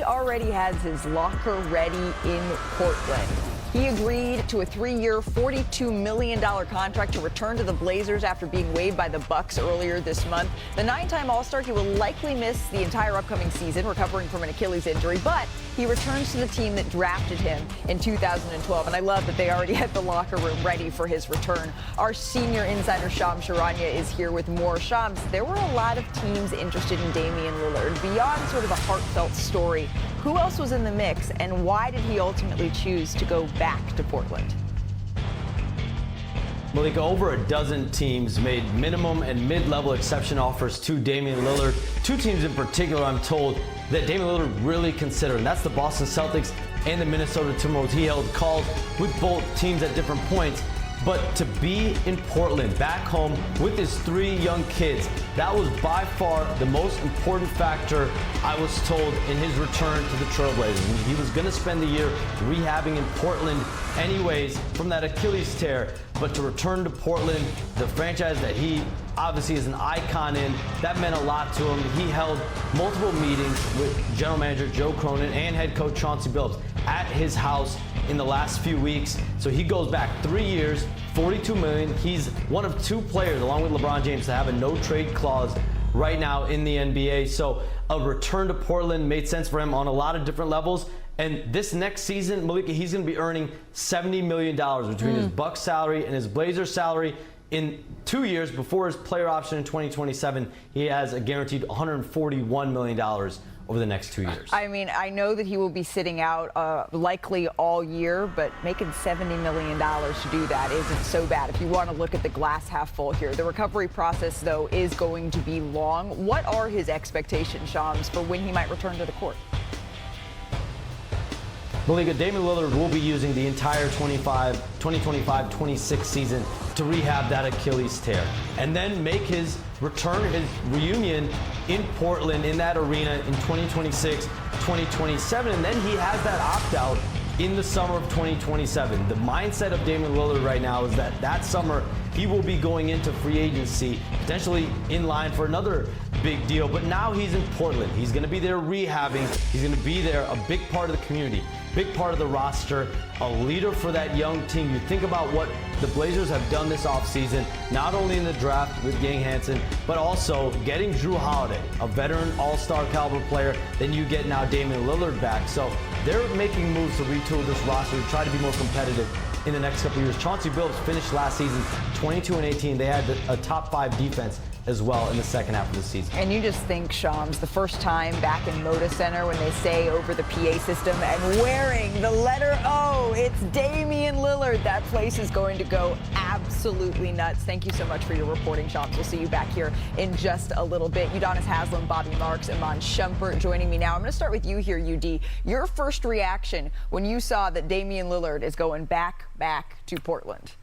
already has his locker ready in Portland. He agreed to a 3-year, $42 million contract to return to the Blazers after being waived by the Bucks earlier this month. The 9-time All-Star, he will likely miss the entire upcoming season, recovering from an Achilles injury, but he returns to the team that drafted him in 2012, and I love that they already had the locker room ready for his return. Our senior insider, Shams Charania, is here with more. Shams, there were a lot of teams interested in Damian Lillard. Beyond sort of a heartfelt story, who else was in the mix, and why did he ultimately choose to go back to Portland? Malika, over a dozen teams made minimum and mid-level exception offers to Damian Lillard. Two teams in particular, I'm told, that Damian Lillard really considered, and that's the Boston Celtics and the Minnesota Timberwolves. He held calls with both teams at different points. But to be in Portland, back home, with his 3 young kids, that was by far the most important factor, I was told, in his return to the Trailblazers. He was going to spend the year rehabbing in Portland anyways from that Achilles tear. But to return to Portland, the franchise that he obviously is an icon in, that meant a lot to him. He held multiple meetings with general manager Joe Cronin and head coach Chauncey Billups at his house in the last few weeks. So he goes back 3 years, $42 million. He's one of 2 players, along with LeBron James, to have a no-trade clause right now in the NBA. So a return to Portland made sense for him on a lot of different levels. And this next season, Malika, he's going to be earning $70 million between his Bucks salary and his Blazers salary. In 2 years, before his player option in 2027, he has a guaranteed $141 million over the next 2 years. I mean, I know that he will be sitting out likely all year, but making $70 million to do that isn't so bad if you want to look at the glass half full here. The recovery process, though, is going to be long. What are his expectations, Shams, for when he might return to the court? Malika, Damian Lillard will be using the entire 2025-26 season to rehab that Achilles tear, and then make his return, his reunion in Portland in that arena in 2026, 2027, and then he has that opt-out in the summer of 2027. The mindset of Damian Lillard right now is that summer he will be going into free agency, potentially in line for another big deal, but now he's in Portland. He's going to be there rehabbing. He's going to be there, a big part of the community, big part of the roster, a leader for that young team. You think about what the Blazers have done this offseason, not only in the draft with Gang Hansen, but also getting Drew Holiday, a veteran all-star caliber player. Then you get now Damian Lillard back. So they're making moves to retool this roster to try to be more competitive in the next couple of years. Chauncey Billups finished last season 22-18. They had a top 5 defense as well in the second half of the season. And you just think, Shams, the first time back in Moda Center when they say over the PA system and wearing the letter O, it's Damian Lillard. That place is going to go absolutely nuts. Thank you so much for your reporting, Shams. We'll see you back here in just a little bit. Udonis Haslem, Bobby Marks, Iman Shumpert joining me now. I'm going to start with you here, UD. Your first reaction when you saw that Damian Lillard is going back to Portland?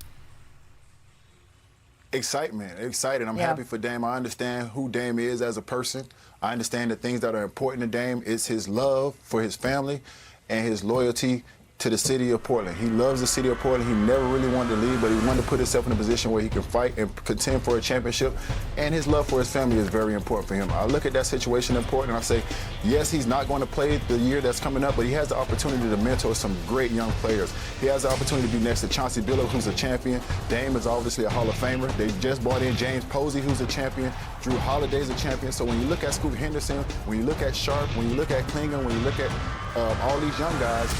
Excitement, excited. I'm happy for Dame. I understand who Dame is as a person. I understand the things that are important to Dame. It's his love for his family and his loyalty to the city of Portland. He loves the city of Portland. He never really wanted to leave, but he wanted to put himself in a position where he can fight and contend for a championship. And his love for his family is very important for him. I look at that situation in Portland and I say, yes, he's not going to play the year that's coming up, but he has the opportunity to mentor some great young players. He has the opportunity to be next to Chauncey Billups, who's a champion. Dame is obviously a Hall of Famer. They just brought in James Posey, who's a champion. Drew Holiday's a champion. So when you look at Scoot Henderson, when you look at Sharpe, when you look at Kuminga, when you look at all these young guys,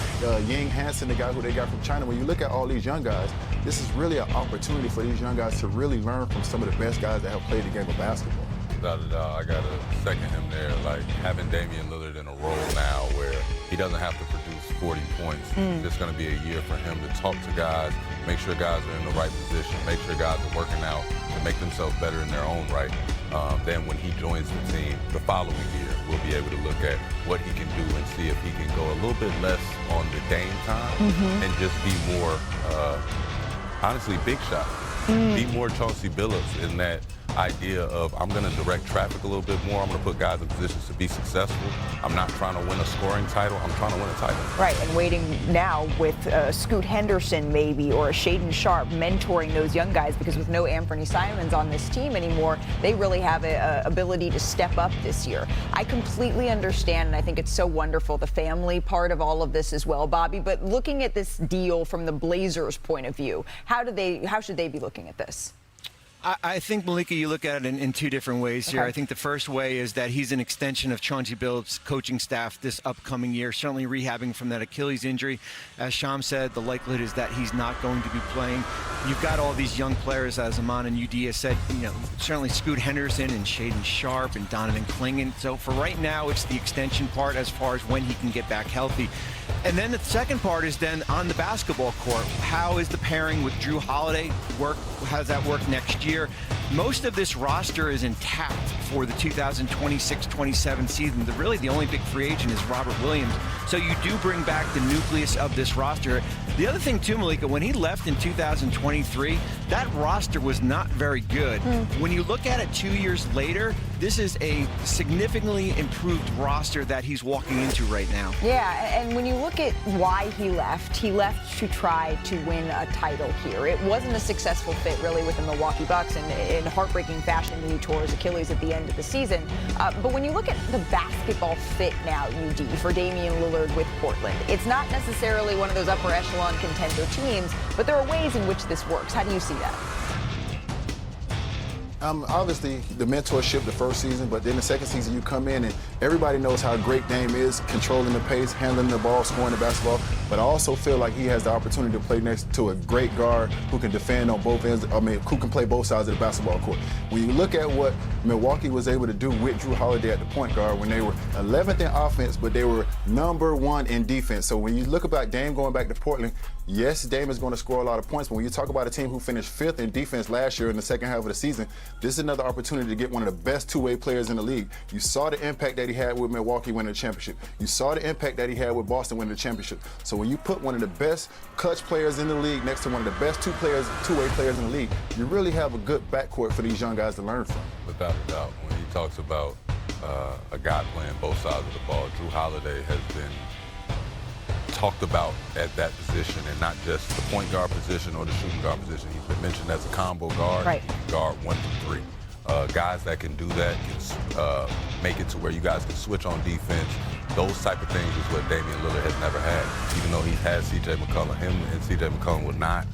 Ying Hansen, the guy who they got from China, when you look at all these young guys, this is really an opportunity for these young guys to really learn from some of the best guys that have played the game of basketball. Without a doubt, I got to second him there. Like, having Damian Lillard in a role now where he doesn't have to produce 40 points. It's just going to be a year for him to talk to guys, make sure guys are in the right position, make sure guys are working out to make themselves better in their own right. Then when he joins the team the following year, we'll be able to look at what he can do and see if he can go a little bit less on the Dame time and just be more, honestly, big shot. Be more Chauncey Billups in that idea of I'm going to direct traffic a little bit more. I'm going to put guys in positions to be successful. I'm not trying to win a scoring title. I'm trying to win a title. Right, and waiting now with Scoot Henderson maybe or a Shaden Sharpe mentoring those young guys, because with no Anthony Simons on this team anymore, they really have a ability to step up this year. I completely understand, and I think it's so wonderful, the family part of all of this as well, Bobby. But looking at this deal from the Blazers' point of view, how should they be looking at this? I think, Malika, you look at it in two different ways here. Okay. I think the first way is that he's an extension of Chauncey Billups' coaching staff this upcoming year, certainly rehabbing from that Achilles injury. As Sham said, the likelihood is that he's not going to be playing. You've got all these young players, as Aman and UD has said, certainly Scoot Henderson and Shaden Sharpe and Donovan Clingan. So for right now, it's the extension part as far as when he can get back healthy. And then the second part is then on the basketball court. How is the pairing with Drew Holiday work? How does that work next year? Most of this roster is intact for the 2026-27 season. Really, the only big free agent is Robert Williams. So you do bring back the nucleus of this roster. The other thing, too, Malika, when he left in 2023, that roster was not very good. When you look at it 2 years later, this is a significantly improved roster that he's walking into right now. Yeah, and when you look at why he left to try to win a title here. It wasn't a successful fit, really, with the Milwaukee Bucks, and in heartbreaking fashion, he tore his Achilles at the end of the season. But when you look at the basketball fit now, UD, for Damian Lillard with Portland, it's not necessarily one of those upper echelon contender teams, but there are ways in which this works. How do you see that? Obviously, the mentorship the first season, but then the second season you come in and everybody knows how great Dame is, controlling the pace, handling the ball, scoring the basketball. But I also feel like he has the opportunity to play next to a great guard who can defend on both ends. Who can play both sides of the basketball court. When you look at what Milwaukee was able to do with Drew Holiday at the point guard, when they were 11th in offense, but they were #1 in defense. So when you look about Dame going back to Portland, yes, Dame is going to score a lot of points, but when you talk about a team who finished 5th in defense last year in the second half of the season, this is another opportunity to get one of the best two-way players in the league. You saw the impact that he had with Milwaukee winning the championship. You saw the impact that he had with Boston winning the championship. So when you put one of the best clutch players in the league next to one of the best two-way players in the league, you really have a good backcourt for these young guys to learn from. Without a doubt, when he talks about a guy playing both sides of the ball, Drew Holiday has been talked about at that position, and not just the point guard position or the shooting guard position. He's been mentioned as a combo guard. Right. Guard 1 through 3. Guys that can do that, can make it to where you guys can switch on defense. Those type of things is what Damian Lillard has never had. Even though he's had C.J. McCollum, him and C.J. McCollum were not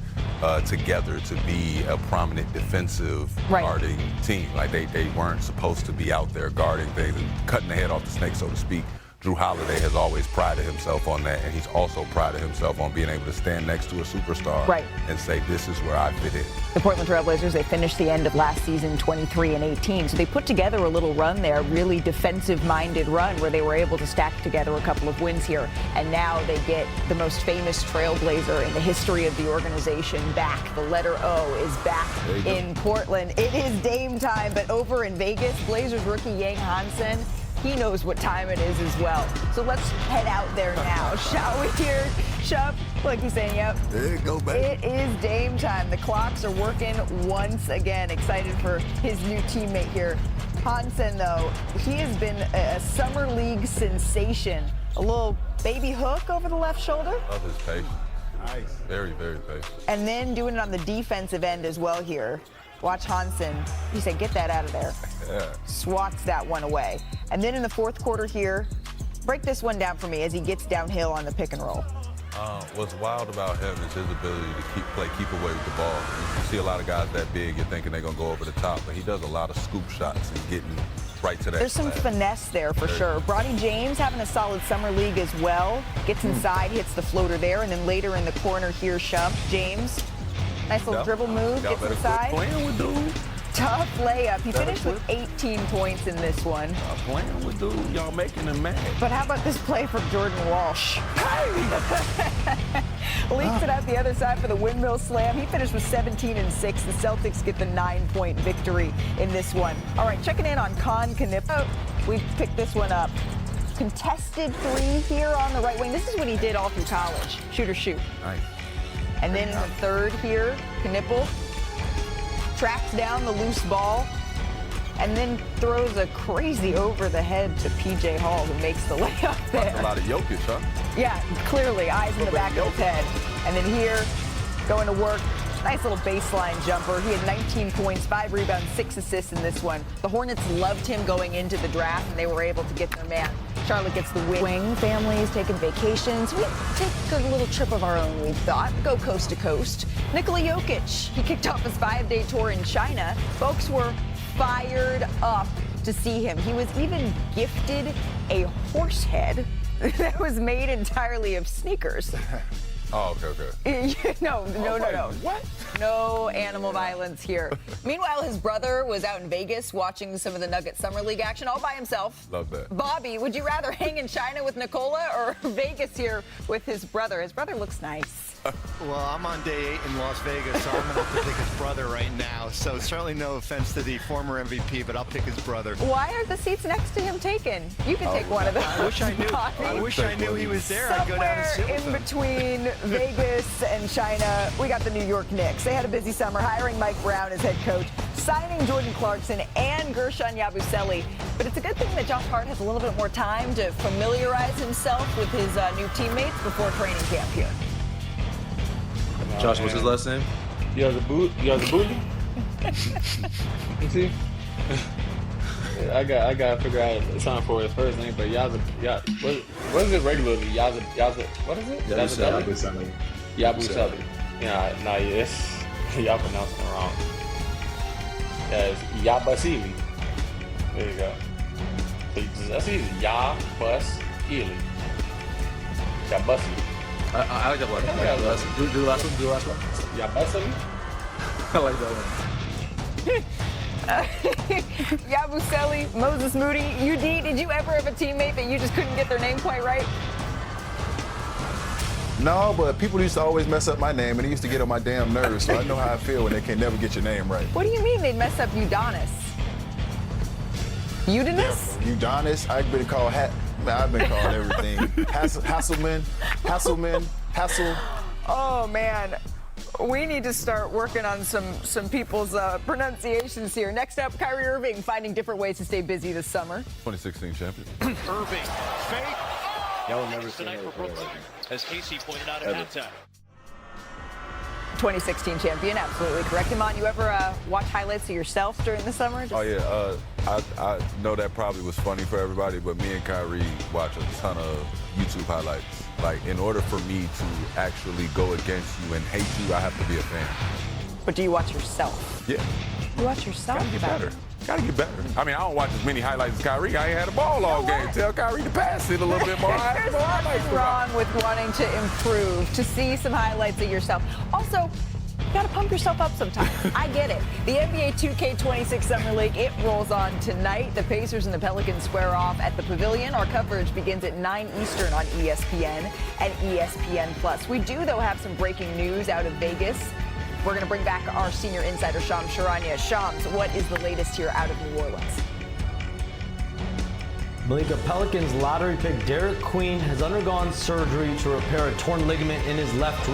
together to be a prominent defensive guarding team. Like they weren't supposed to be out there guarding things and cutting the head off the snake, so to speak. Drew Holiday has always prided himself on that, and he's also prided himself on being able to stand next to a superstar and say, this is where I fit in. The Portland Trail Blazers, they finished the end of last season 23-18, so they put together a little run there, really defensive-minded run where they were able to stack together a couple of wins here, and now they get the most famous Trailblazer in the history of the organization back. The letter O is back in Portland. It is Dame time, but over in Vegas, Blazers rookie Yang Hansen, he knows what time it is as well. So let's head out there now, shall we hear Sharpe? Like he's saying, yep. There you go, baby. It is Dame time. The clocks are working once again. Excited for his new teammate here. Hansen, though, he has been a summer league sensation. A little baby hook over the left shoulder. Love his patience. Nice. Very, very patient. And then doing it on the defensive end as well here. Watch Hansen. He said, get that out of there. Yeah. Swats that one away. And then in the fourth quarter here, break this one down for me as he gets downhill on the pick and roll. What's wild about him is his ability to keep away with the ball. You see a lot of guys that big, you're thinking they're going to go over the top, but he does a lot of scoop shots and getting right to that. There's some finesse there for sure. Bronny James having a solid summer league as well. Gets inside, hits the floater there, and then later in the corner here, Sharpe. James, nice little dribble move, gets inside. Playing with dude. Tough layup. He finished with 18 points in this one. Playing with dude. Y'all making him mad. But how about this play from Jordan Walsh? Leaks it out the other side for the windmill slam. He finished with 17 and 6. The Celtics get the 9-point victory in this one. All right, checking in on Kuminga. We picked this one up. Contested three here on the right wing. This is what he did all through college. Shoot or shoot. Nice. And then in the third here, Kuminga. tracks down the loose ball, and then throws a crazy over the head to P.J. Hall, who makes the layup there. That's a lot of Jokic, huh? Yeah, clearly, eyes in the back of his head. And then here, going to work, nice little baseline jumper. He had 19 points, 5 rebounds, 6 assists in this one. The Hornets loved him going into the draft, and they were able to get their man. Charlotte gets the wing. Families taking vacations. We take a little trip of our own, we thought. Go coast to coast. Nikola Jokic, he kicked off his 5-day tour in China. Folks were fired up to see him. He was even gifted a horse head that was made entirely of sneakers. Oh, okay. No. What? No animal violence here. Meanwhile, his brother was out in Vegas watching some of the Nuggets Summer League action all by himself. Love that. Bobby, would you rather hang in China with Nikola or Vegas here with his brother? His brother looks nice. Well, I'm on day 8 in Las Vegas, so I'm going to have to pick his brother right now. So certainly no offense to the former MVP, but I'll pick his brother. Why are the seats next to him taken? You can take one of those. I wish I knew. Bobby. I wish I knew he was there. I'd go down and sit with Somewhere him. in between Vegas and China, we got the New York Knicks. They had a busy summer hiring Mike Brown as head coach, signing Jordan Clarkson and Gershon Yabusele. But it's a good thing that Josh Hart has a little bit more time to familiarize himself with his new teammates before training camp here. Josh, what's his last name? You have the booty? You see? I gotta figure out something for his first name, but what is it regularly? Yaza, what is it? Yabusele. Yabusele. Yeah, nah, yes. Y'all pronouncing it wrong. Yeah, it's Yabusele. There you go. So that's easy. Yabusele. Yabusele. I like that one. Do the last one. Yabusele? I like that one. Yabusele, Moses Moody, UD, did you ever have a teammate that you just couldn't get their name quite right? No, but people used to always mess up my name, and it used to get on my damn nerves, so I know how I feel when they can never get your name right. What do you mean they'd mess up Udonis? Udonis? Udonis, I've been called I've been called everything. Hasselman. Oh, man. We need to start working on some people's pronunciations here. Next up, Kyrie Irving finding different ways to stay busy this summer. 2016 champion. Irving, fake. Y'all will never see Tonight for Brooklyn, as Casey pointed out at halftime. 2016 champion, absolutely correct. Iman, you ever watch highlights of yourself during the summer? Oh, yeah. I know that probably was funny for everybody, but me and Kyrie watch a ton of YouTube highlights. Like, in order for me to actually go against you and hate you, I have to be a fan. But do you watch yourself? Yeah. You watch yourself? Gotta get better. Gotta get better. I mean, I don't watch as many highlights as Kyrie. I ain't had a ball all game. Tell Kyrie to pass it a little bit more. There's nothing wrong with wanting to improve, to see some highlights of yourself. Also, you gotta pump yourself up sometimes. I get it. The NBA 2K26 Summer League, it rolls on tonight. The Pacers and the Pelicans square off at the Pavilion. Our coverage begins at 9 Eastern on ESPN and ESPN+. We do, though, have some breaking news out of Vegas. We're going to bring back our senior insider, Shams Charania. Shams, what is the latest here out of New Orleans? Malika, Pelicans lottery pick Derek Queen has undergone surgery to repair a torn ligament in his left